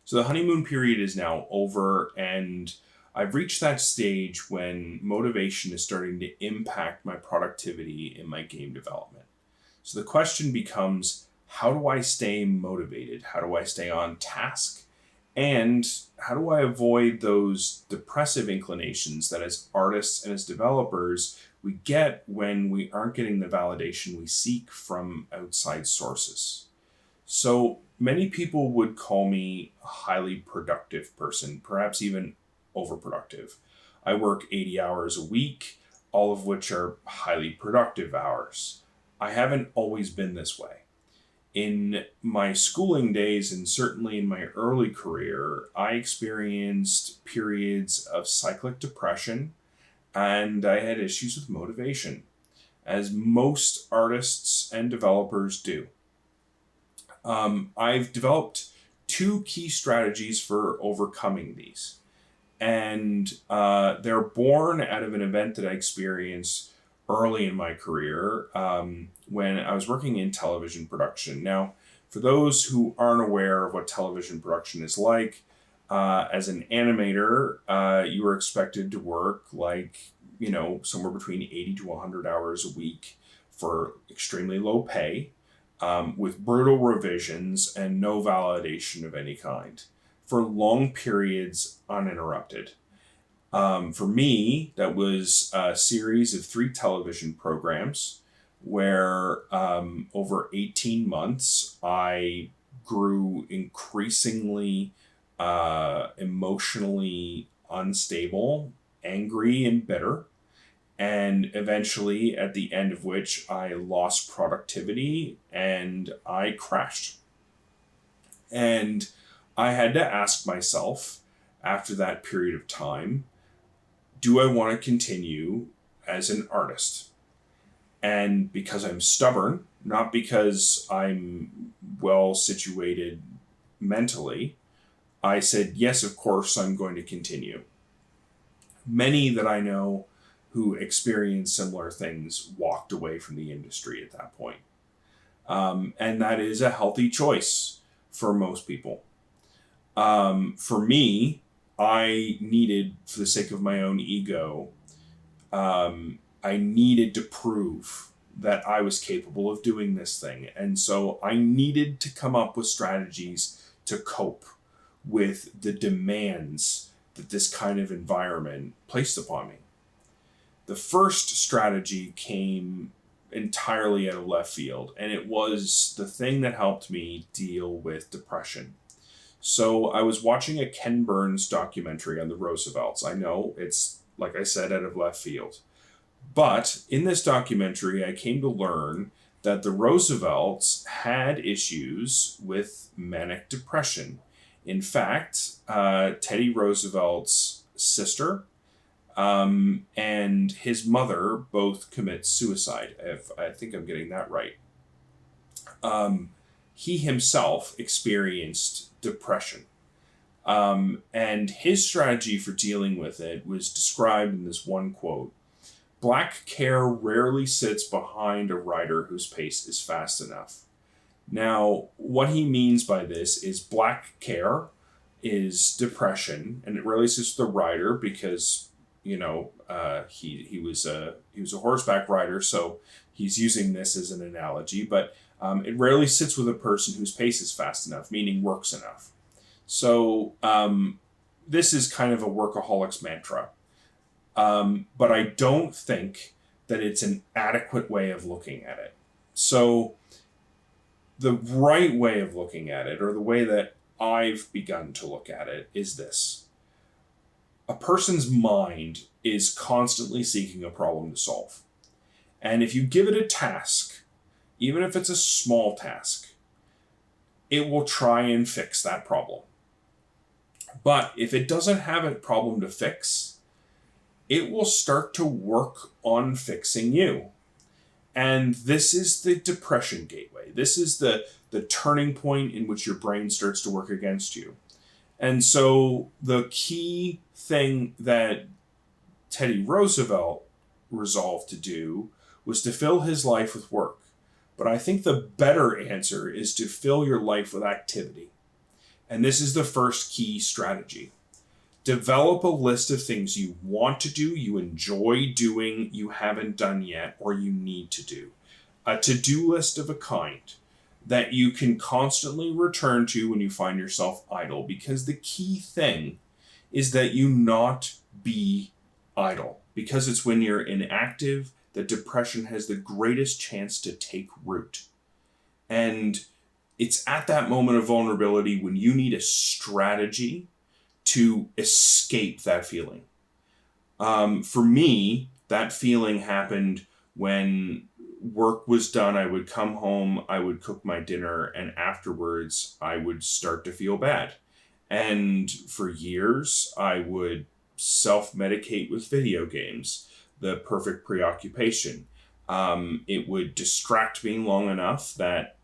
So the honeymoon period is now over, and I've reached that stage when motivation is starting to impact my productivity in my game development. So the question becomes, how do I stay motivated? How do I stay on task? And how do I avoid those depressive inclinations that as artists and as developers we get when we aren't getting the validation we seek from outside sources? So many people would call me a highly productive person, perhaps even overproductive. I work 80 hours a week, all of which are highly productive hours. I haven't always been this way. In my schooling days, and certainly in my early career, I experienced periods of cyclic depression and I had issues with motivation, as most artists and developers do. I've developed two key strategies for overcoming these. And they're born out of an event that I experienced early in my career when I was working in television production. Now, for those who aren't aware of what television production is like, as an animator, you are expected to work somewhere between 80 to 100 hours a week for extremely low pay, with brutal revisions and no validation of any kind, for long periods uninterrupted. For me, that was a series of 3 television programs where over 18 months I grew increasingly emotionally unstable, angry, and bitter. And eventually, at the end of which, I lost productivity and I crashed. And I had to ask myself after that period of time, do I want to continue as an artist? And because I'm stubborn, not because I'm well situated mentally, I said, yes, of course, I'm going to continue. Many that I know who experienced similar things walked away from the industry at that point. And that is a healthy choice for most people. For me, I needed, for the sake of my own ego, I needed to prove that I was capable of doing this thing. And so I needed to come up with strategies to cope with the demands that this kind of environment placed upon me. The first strategy came entirely out of left field, and it was the thing that helped me deal with depression. So I was watching a Ken Burns documentary on the Roosevelts. I know it's, like I said, out of left field. But in this documentary, I came to learn that the Roosevelts had issues with manic depression. In fact, Teddy Roosevelt's sister and his mother both commit suicide. If I think I'm getting that right. He himself experienced depression. And his strategy for dealing with it was described in this one quote: "Black care rarely sits behind a rider whose pace is fast enough." Now, what he means by this is black care is depression, and it rarely sits with the rider because he was a horseback rider, so he's using this as an analogy. But it rarely sits with a person whose pace is fast enough, meaning works enough. So this is kind of a workaholic's mantra. But I don't think that it's an adequate way of looking at it. So the right way of looking at it, or the way that I've begun to look at it, is this. A person's mind is constantly seeking a problem to solve. And if you give it a task, even if it's a small task, it will try and fix that problem. But if it doesn't have a problem to fix, it will start to work on fixing you. And this is the depression gateway. This is the turning point in which your brain starts to work against you. And so the key thing that Teddy Roosevelt resolved to do was to fill his life with work. But I think the better answer is to fill your life with activity. And this is the first key strategy. Develop a list of things you want to do, you enjoy doing, you haven't done yet, or you need to do. A to-do list of a kind that you can constantly return to when you find yourself idle. Because the key thing is that you not be idle. Because it's when you're inactive that depression has the greatest chance to take root. And it's at that moment of vulnerability when you need a strategy to escape that feeling. For me, that feeling happened when work was done. I would come home, I would cook my dinner, and afterwards I would start to feel bad. And for years, I would self-medicate with video games, the perfect preoccupation. It would distract me long enough that,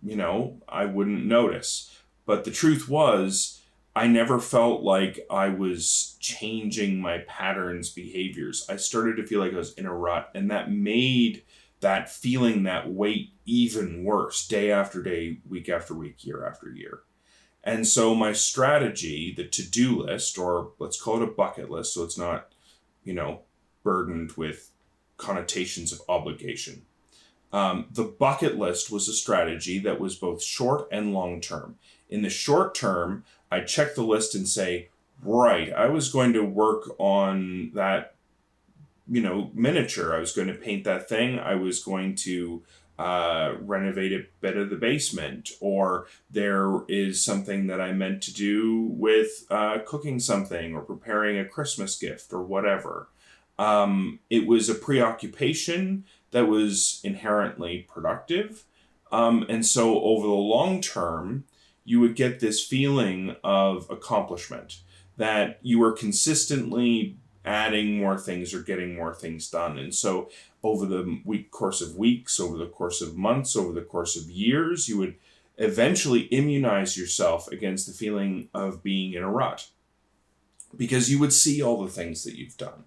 I wouldn't notice. But the truth was, I never felt like I was changing my patterns, behaviors. I started to feel like I was in a rut, and that made that feeling, that weight, even worse, day after day, week after week, year after year. And so my strategy, the to-do list, or let's call it a bucket list, so it's not, burdened with connotations of obligation. The bucket list was a strategy that was both short and long term. In the short term, I check the list and say, right, I was going to work on that, miniature. I was going to paint that thing. I was going to renovate a bit of the basement, or there is something that I meant to do with cooking something or preparing a Christmas gift or whatever. It was a preoccupation that was inherently productive. And so over the long term, you would get this feeling of accomplishment, that you were consistently adding more things or getting more things done. And so over the course of weeks, over the course of months, over the course of years, you would eventually immunize yourself against the feeling of being in a rut, because you would see all the things that you've done.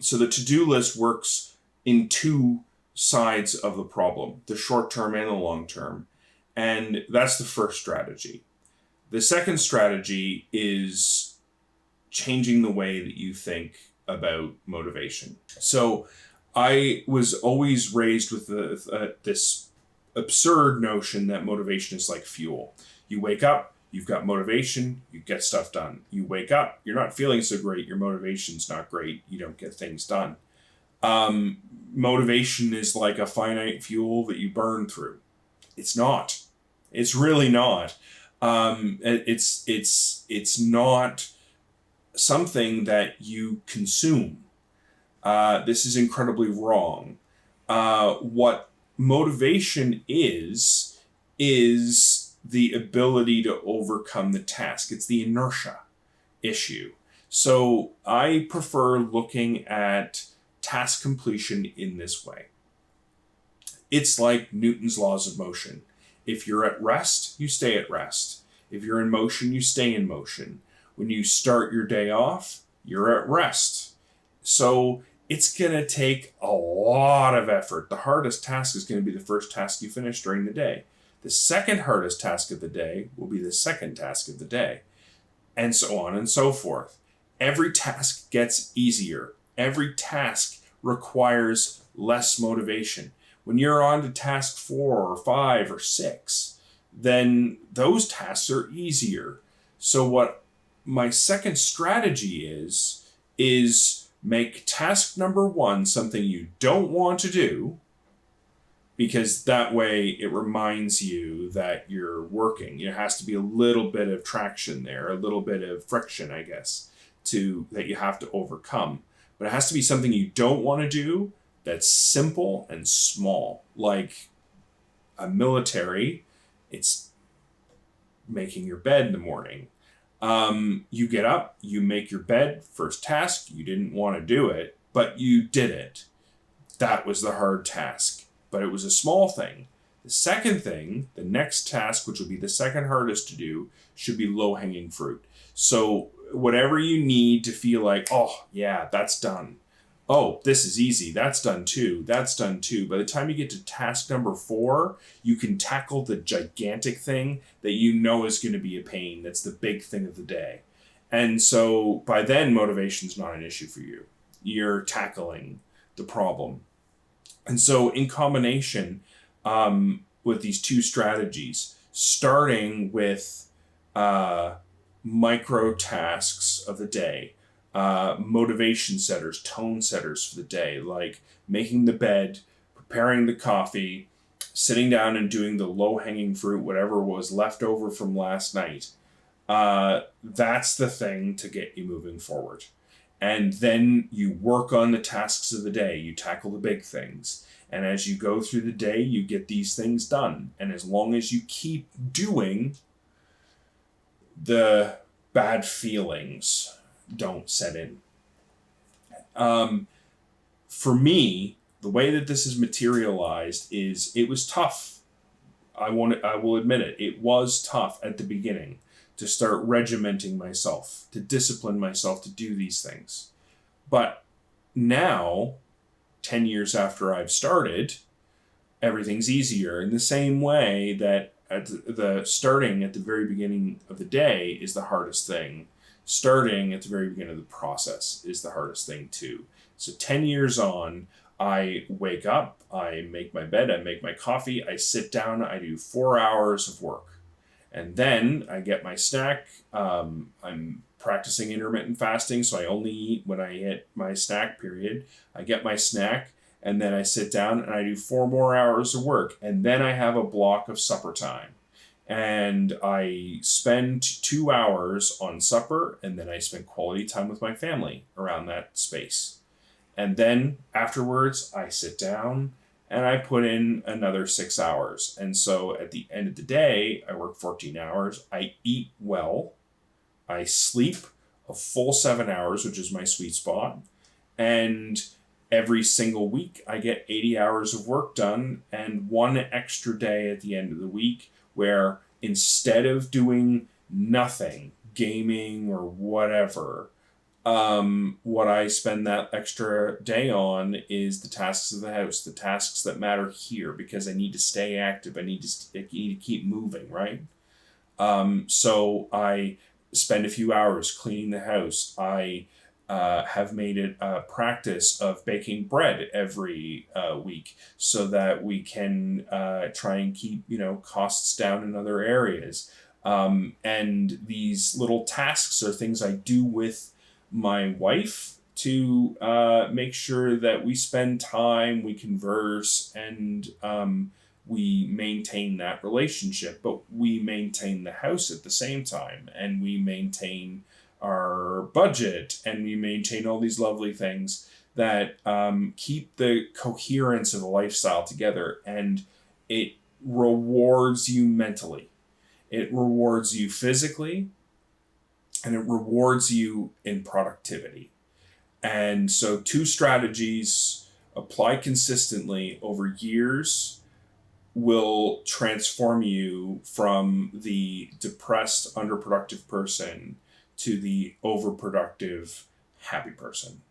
So the to-do list works in two sides of the problem, the short term and the long term. And that's the first strategy. The second strategy is changing the way that you think about motivation. So I was always raised with this absurd notion that motivation is like fuel. You wake up, you've got motivation, you get stuff done. You wake up, you're not feeling so great, your motivation's not great, you don't get things done. Motivation is like a finite fuel that you burn through. It's not. It's really not. It's not something that you consume. This is incredibly wrong. What motivation is the ability to overcome the task. It's the inertia issue. So I prefer looking at task completion in this way. It's like Newton's laws of motion. If you're at rest, you stay at rest. If you're in motion, you stay in motion. When you start your day off, you're at rest. So it's going to take a lot of effort. The hardest task is going to be the first task you finish during the day. The second hardest task of the day will be the second task of the day, and so on and so forth. Every task gets easier. Every task requires less motivation. When you're on to task 4 or 5 or 6, then those tasks are easier. So what my second strategy is make task number 1 something you don't want to do, because that way it reminds you that you're working. There has to be a little bit of traction there, a little bit of friction, I guess, that you have to overcome. But it has to be something you don't want to do, that's simple and small. Like a military, it's making your bed in the morning. You get up, you make your bed, first task, you didn't want to do it, but you did it. That was the hard task, but it was a small thing. The second thing, the next task, which will be the second hardest to do, should be low-hanging fruit. So whatever you need to feel like, oh yeah, that's done. oh, this is easy. That's done too. That's done too. By the time you get to task number 4, you can tackle the gigantic thing that you know is going to be a pain. That's the big thing of the day. And so by then, motivation's not an issue for you. You're tackling the problem. And so, in combination with these two strategies, starting with micro tasks of the day, motivation setters, tone setters for the day, like making the bed, preparing the coffee, sitting down and doing the low hanging fruit, whatever was left over from last night. That's the thing to get you moving forward. And then you work on the tasks of the day. You tackle the big things. And as you go through the day, you get these things done. And as long as you keep doing, the bad feelings don't set in. For me, the way that this is materialized is it was tough. I will admit it. It was tough at the beginning to start regimenting myself, to discipline myself to do these things. But now, 10 years after I've started, everything's easier in the same way that starting at the very beginning of the day is the hardest thing. Starting at the very beginning of the process is the hardest thing too. So 10 years on, I wake up, I make my bed, I make my coffee, I sit down, I do 4 hours of work. And then I get my snack. I'm practicing intermittent fasting, so I only eat when I hit my snack period. I get my snack, and then I sit down and I do 4 more hours of work. And then I have a block of supper time. And I spend 2 hours on supper, and then I spend quality time with my family around that space. And then afterwards, I sit down and I put in another 6 hours. And so at the end of the day, I work 14 hours. I eat well. I sleep a full 7 hours, which is my sweet spot. And every single week, I get 80 hours of work done and 1 extra day at the end of the week where instead of doing nothing, gaming or whatever, what I spend that extra day on is the tasks of the house, the tasks that matter here, because I need to stay active. I need to keep moving, right? So I spend a few hours cleaning the house. I have made it a practice of baking bread every week so that we can try and keep costs down in other areas. And these little tasks are things I do with my wife to make sure that we spend time, we converse, and we maintain that relationship. But we maintain the house at the same time, and we maintain our budget, and we maintain all these lovely things that keep the coherence of the lifestyle together. And it rewards you mentally. It rewards you physically, and it rewards you in productivity. And so 2 strategies applied consistently over years will transform you from the depressed, underproductive person to the overproductive, happy person.